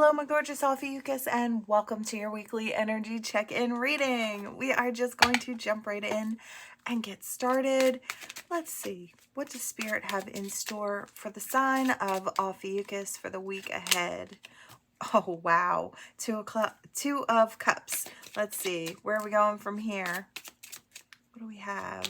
Hello, my gorgeous Ophiuchus, and welcome to your weekly energy check-in reading. We are just going to jump right in and get started. Let's see, what does Spirit have in store for the sign of Ophiuchus for the week ahead? Oh, wow. Two of Cups. Let's see, where are we going from here? What do we have?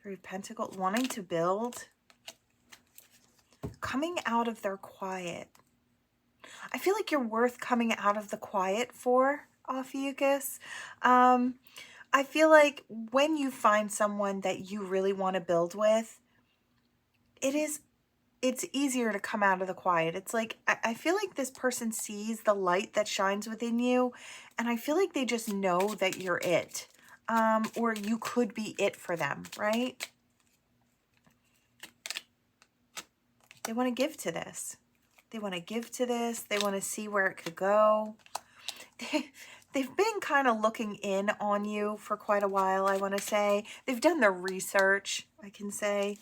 Three of Pentacles, wanting to build. Coming out of their quiet. I feel like you're worth coming out of the quiet for, Ophiuchus. I feel like when you find someone that you really want to build with, it's easier to come out of the quiet. It's like, I feel like this person sees the light that shines within you, and I feel like they just know that you're it, or you could be it for them, right? They want to give to this. They want to give to this. They want to see where it could go. They've been kind of looking in on you for quite a while, I want to say. They've done their research, I can say.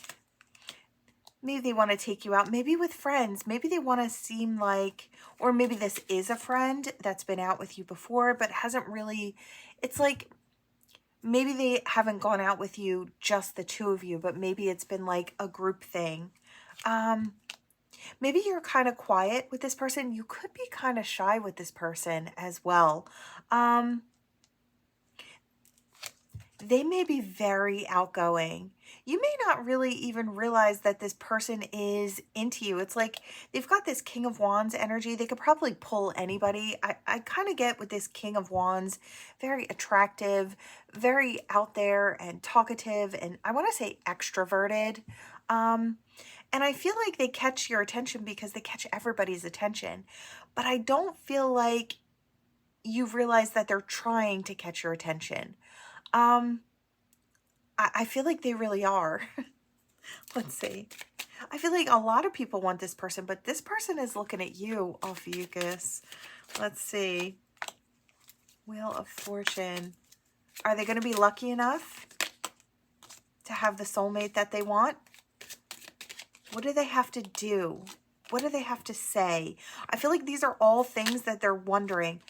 Maybe they want to take you out, maybe with friends. Maybe they want to seem like, or maybe this is a friend that's been out with you before, but hasn't really, it's like, maybe they haven't gone out with you, just the two of you, but maybe it's been like a group thing. Maybe you're kind of quiet with this person. You could be kind of shy with this person as well. They may be very outgoing. You may not really even realize that this person is into you. It's like they've got this King of Wands energy. They could probably pull anybody. I kind of get with this King of Wands, very attractive, very out there and talkative, and I want to say extroverted. And I feel like they catch your attention because they catch everybody's attention. But I don't feel like you realize that they're trying to catch your attention. I feel like they really are. Let's see. I feel like a lot of people want this person, but this person is looking at you, Ophiuchus. Let's see. Wheel of Fortune. Are they going to be lucky enough to have the soulmate that they want? What do they have to do? What do they have to say? I feel like these are all things that they're wondering.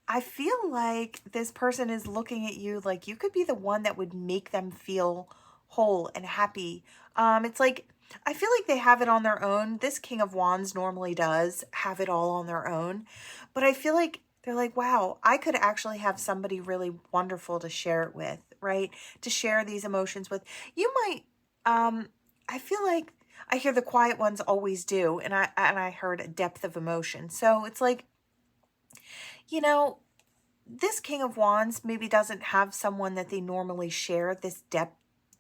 I feel like this person is looking at you like you could be the one that would make them feel whole and happy. It's like, I feel like they have it on their own. This King of Wands normally does have it all on their own. But I feel like they're like, wow, I could actually have somebody really wonderful to share it with, right? To share these emotions with. You might, I feel like I hear the quiet ones always do. And I heard a depth of emotion. So it's like, you know, this King of Wands maybe doesn't have someone that they normally share this depth,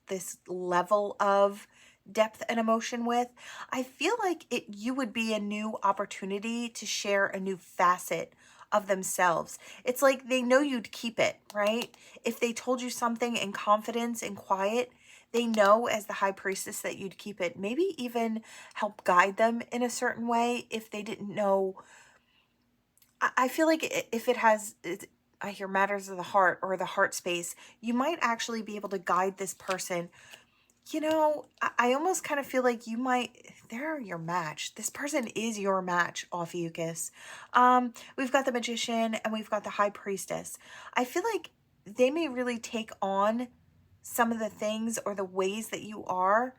this level of depth and emotion with. I feel like you would be a new opportunity to share a new facet of themselves. It's like they know you'd keep it, right? If they told you something in confidence and quiet, they know as the High Priestess that you'd keep it. Maybe even help guide them in a certain way if they didn't know. I feel like if it has, I hear matters of the heart or the heart space, you might actually be able to guide this person. You know, I almost kind of feel like you might, they're your match. This person is your match, Ophiuchus. We've got the Magician and we've got the High Priestess. I feel like they may really take on some of the things or the ways that you are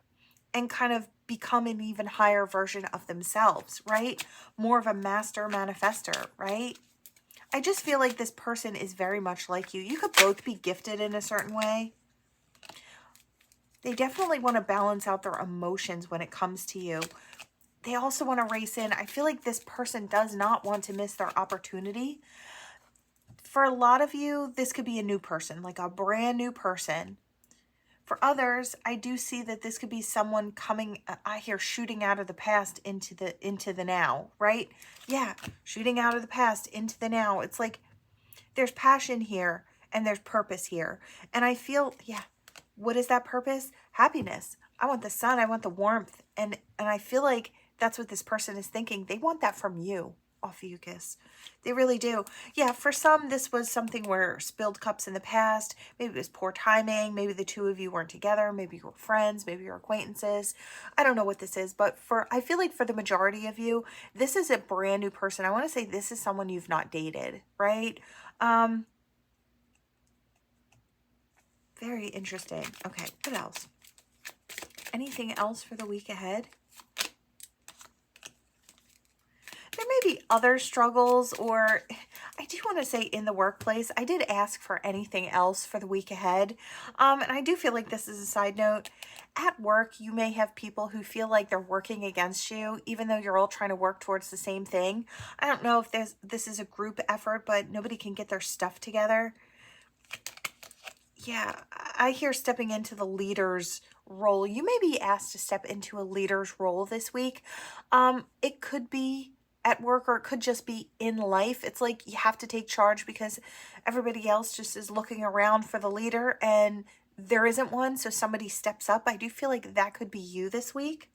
and kind of become an even higher version of themselves, right? More of a master manifester, right? I just feel like this person is very much like you. You could both be gifted in a certain way. They definitely want to balance out their emotions when it comes to you. They also want to race in. I feel like this person does not want to miss their opportunity. For a lot of you, this could be a new person, like a brand new person. For others, I do see that this could be someone coming, I hear shooting out of the past into the now, right? Yeah, shooting out of the past into the now. It's like there's passion here and there's purpose here. And I feel, yeah, what is that purpose? Happiness. I want the sun. I want the warmth. And I feel like that's what this person is thinking. They want that from you. Ophiuchus. They really do. Yeah, for some, this was something where spilled cups in the past. Maybe it was poor timing. Maybe the two of you weren't together. Maybe you were friends. Maybe you're acquaintances. I don't know what this is, but I feel like for the majority of you, this is a brand new person. I want to say this is someone you've not dated, right? Very interesting. Okay, what else? Anything else for the week ahead? There may be other struggles, or I do want to say in the workplace, I did ask for anything else for the week ahead. And I do feel like this is a side note. At work, you may have people who feel like they're working against you, even though you're all trying to work towards the same thing. I don't know if this is a group effort, but nobody can get their stuff together. Yeah, I hear stepping into the leader's role. You may be asked to step into a leader's role this week. It could be at work, or it could just be in life. It's like you have to take charge because everybody else just is looking around for the leader and there isn't one, so somebody steps up. I do feel like that could be you this week.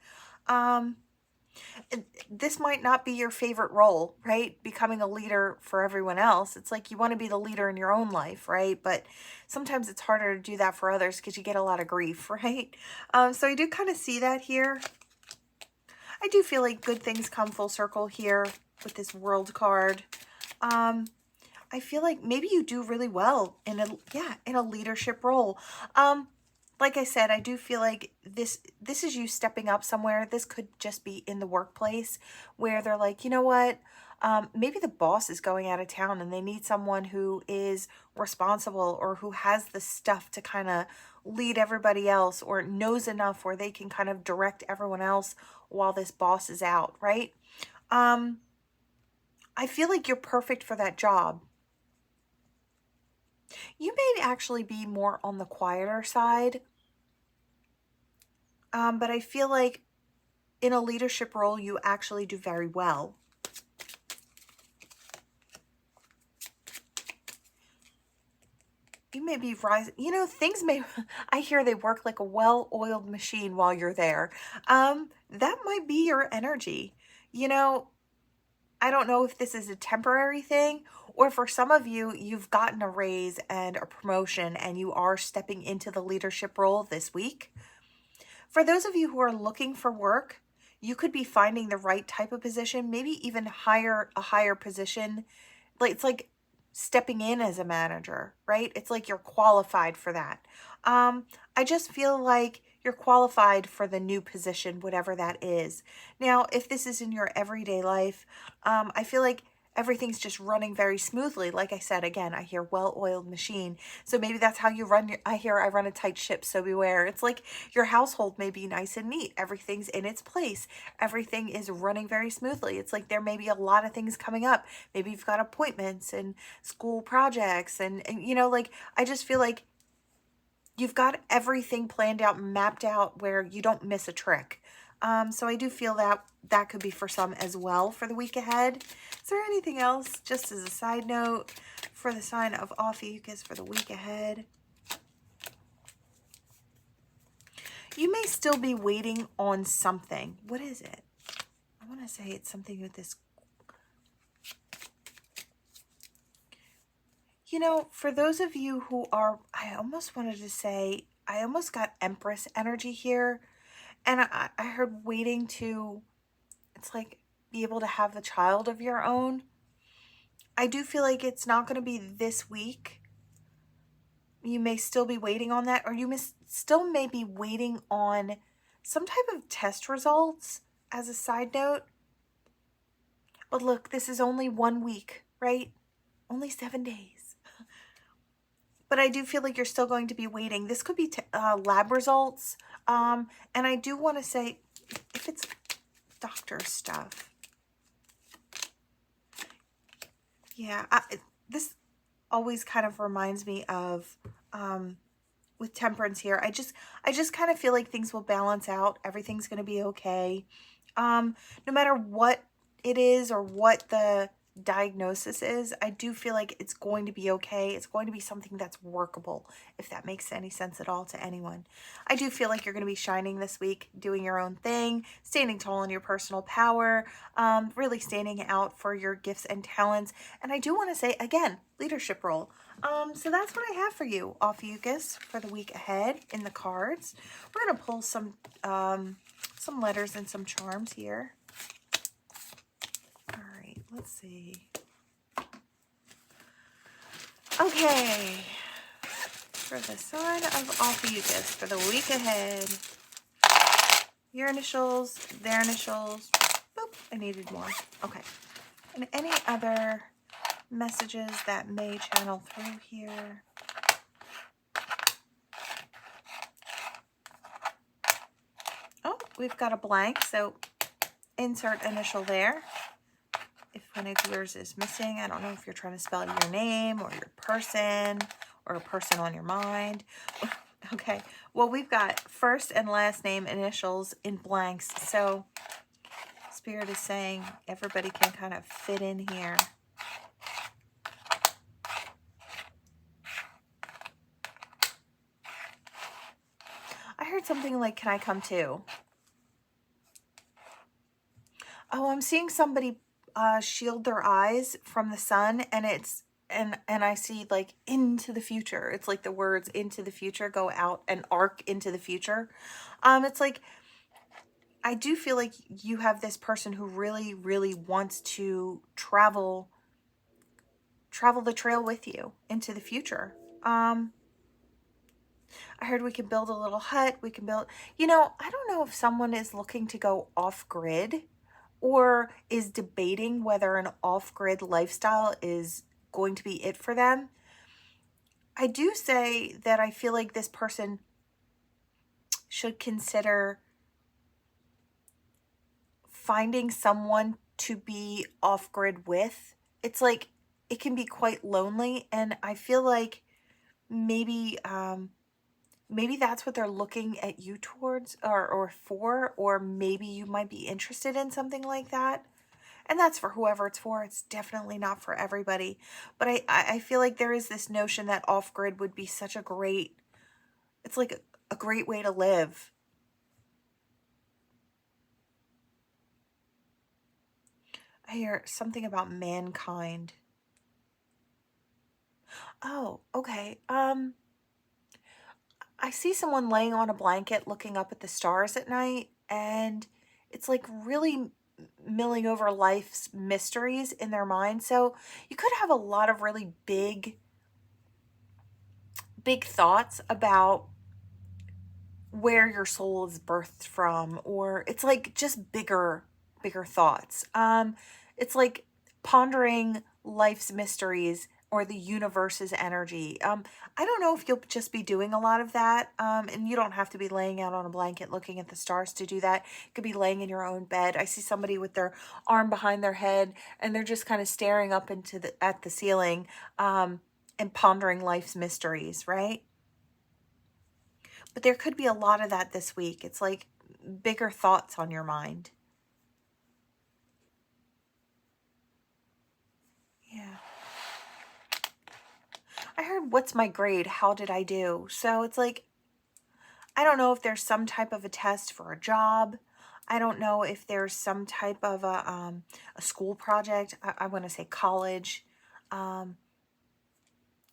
This might not be your favorite role, right? Becoming a leader for everyone else. It's like you want to be the leader in your own life, right? But sometimes it's harder to do that for others because you get a lot of grief, right? So I do kind of see that here. I do feel like good things come full circle here with this World card. I feel like maybe you do really well in a leadership role. Like I said, I do feel like this is you stepping up somewhere. This could just be in the workplace where they're like, you know what? Maybe the boss is going out of town and they need someone who is responsible or who has the stuff to kind of lead everybody else, or knows enough where they can kind of direct everyone else while this boss is out, right? I feel like you're perfect for that job. You may actually be more on the quieter side, but I feel like in a leadership role, you actually do very well. You may be rising, you know, things may, I hear they work like a well-oiled machine while you're there. That might be your energy. You know, I don't know if this is a temporary thing, or for some of you, you've gotten a raise and a promotion and you are stepping into the leadership role this week. For those of you who are looking for work, you could be finding the right type of position, maybe even a higher position. Like it's like stepping in as a manager, right? It's like you're qualified for that. I just feel like you're qualified for the new position, whatever that is. Now, if this is in your everyday life, I feel like everything's just running very smoothly. Like I said, again, I hear well-oiled machine. So maybe that's how you run I run a tight ship, so beware. It's like your household may be nice and neat. Everything's in its place. Everything is running very smoothly. It's like there may be a lot of things coming up. Maybe you've got appointments and school projects and you know, like, I just feel like you've got everything planned out, mapped out where you don't miss a trick. So I do feel that that could be for some as well for the week ahead. Is there anything else, just as a side note, for the sign of Ophiuchus for the week ahead? You may still be waiting on something. What is it? I want to say it's something with this. You know, for those of you who are, I almost wanted to say, I almost got Empress energy here. And I heard waiting to, it's like, be able to have the child of your own. I do feel like it's not going to be this week. You may still be waiting on that, or you still may be waiting on some type of test results as a side note. But look, this is only 1 week, right? Only 7 days. But I do feel like you're still going to be waiting. This could be lab results. And I do want to say, if it's doctor stuff. Yeah, this always kind of reminds me of, with Temperance here. I just kind of feel like things will balance out. Everything's going to be okay. No matter what it is or what the diagnosis is, I do feel like it's going to be okay. It's going to be something that's workable, if that makes any sense at all to anyone. I do feel like you're going to be shining this week, doing your own thing, standing tall in your personal power, really standing out for your gifts and talents. And I do want to say, again, leadership role. So that's what I have for you, Ophiuchus, for the week ahead in the cards. We're going to pull some letters and some charms here. All right, let's see. Okay, for the sign of Ophiuchus for the week ahead. Your initials, their initials. Boop, I needed more. Okay. And any other messages that may channel through here. Oh, we've got a blank, so insert initial there. If one of yours is missing, I don't know if you're trying to spell your name or your person or a person on your mind. Okay, well, we've got first and last name initials in blanks. So Spirit is saying everybody can kind of fit in here. I heard something like, can I come too? Oh, I'm seeing somebody shield their eyes from the sun, and it's and I see like into the future. It's like the words into the future go out and arc into the future. It's like I do feel like you have this person who really, really wants to travel the trail with you into the future. I heard we can build a little hut. We can build, I don't know if someone is looking to go off grid or is debating whether an off-grid lifestyle is going to be it for them. I do say that I feel like this person should consider finding someone to be off-grid with. It's like it can be quite lonely, and I feel like maybe that's what they're looking at you towards or for, or maybe you might be interested in something like that. And that's for whoever it's for. It's definitely not for everybody. But I feel like there is this notion that off-grid would be such a great, it's like a great way to live. I hear something about mankind. Oh, okay. I see someone laying on a blanket looking up at the stars at night, and it's like really milling over life's mysteries in their mind. So you could have a lot of really big thoughts about where your soul is birthed from, or it's like just bigger thoughts. It's like pondering life's mysteries or the universe's energy. I don't know if you'll just be doing a lot of that. And you don't have to be laying out on a blanket looking at the stars to do that. You could be laying in your own bed. I see somebody with their arm behind their head, and they're just kind of staring up at the ceiling, and pondering life's mysteries, right? But there could be a lot of that this week. It's like bigger thoughts on your mind. Yeah. I heard, what's my grade? How did I do? So it's like, I don't know if there's some type of a test for a job. I don't know if there's some type of a school project. I want to say college.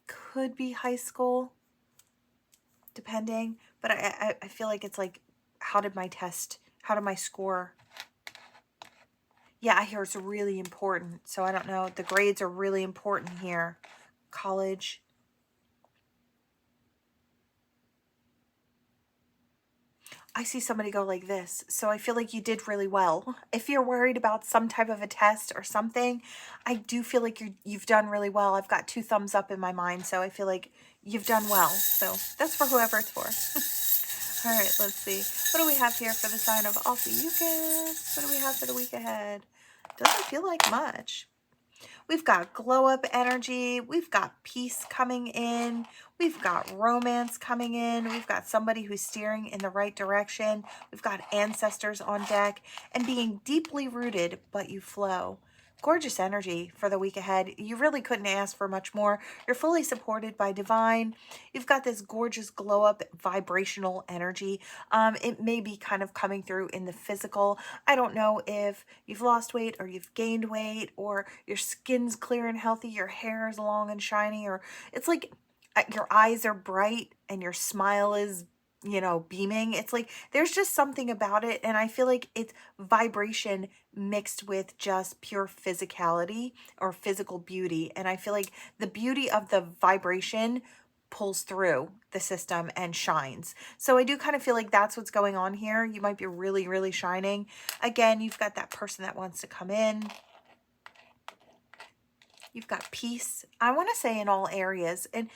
Could be high school, depending. But I feel like it's like, how did my score? Yeah, I hear it's really important. So I don't know. The grades are really important here. College. I see somebody go like this. So I feel like you did really well. If you're worried about some type of a test or something, I do feel like you've done really well. I've got 2 thumbs up in my mind. So I feel like you've done well. So that's for whoever it's for. All right, let's see. What do we have here for the sign of Ophiuchus? What do we have for the week ahead? Doesn't feel like much. We've got glow up energy. We've got peace coming in. We've got romance coming in. We've got somebody who's steering in the right direction. We've got ancestors on deck, and being deeply rooted, but you flow. gorgeous energy for the week ahead. You really couldn't ask for much more. You're fully supported by divine. You've got this gorgeous glow up vibrational energy. It may be kind of coming through in the physical. I don't know if you've lost weight or you've gained weight, or your skin's clear and healthy, your hair is long and shiny, or it's like your eyes are bright and your smile is, you know, beaming. It's like there's just something about it, and I feel like it's vibration mixed with just pure physicality or physical beauty. And I feel like the beauty of the vibration pulls through the system and shines. So I do kind of feel like that's what's going on here. You might be really, really shining. Again, you've got that person that wants to come in. You've got peace, I want to say, in all areas. And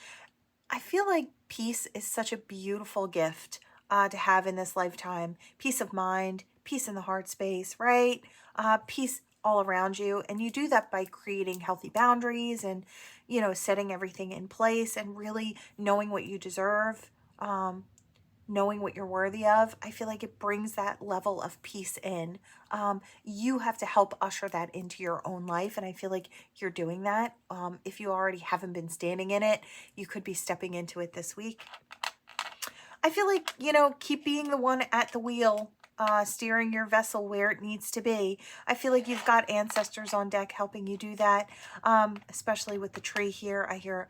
I feel like peace is such a beautiful gift to have in this lifetime. Peace of mind, peace in the heart space, right? Peace all around you. And you do that by creating healthy boundaries and, you know, setting everything in place and really knowing what you deserve, knowing what you're worthy of. I feel like it brings that level of peace in. You have to help usher that into your own life, and I feel like you're doing that. If you already haven't been standing in it, you could be stepping into it this week. I feel like, you know, keep being the one at the wheel, steering your vessel where it needs to be. I feel like you've got ancestors on deck helping you do that, especially with the tree here. I hear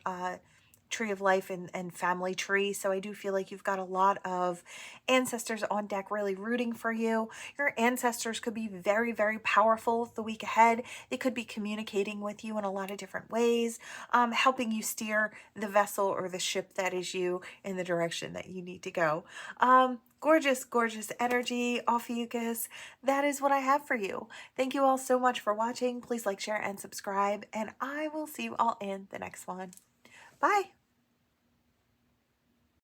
tree of life and family tree. So I do feel like you've got a lot of ancestors on deck really rooting for you. Your ancestors could be very, very powerful the week ahead. They could be communicating with you in a lot of different ways, helping you steer the vessel or the ship that is you in the direction that you need to go. Gorgeous, gorgeous energy, Ophiuchus. That is what I have for you. Thank you all so much for watching. Please like, share, and subscribe, and I will see you all in the next one. Bye.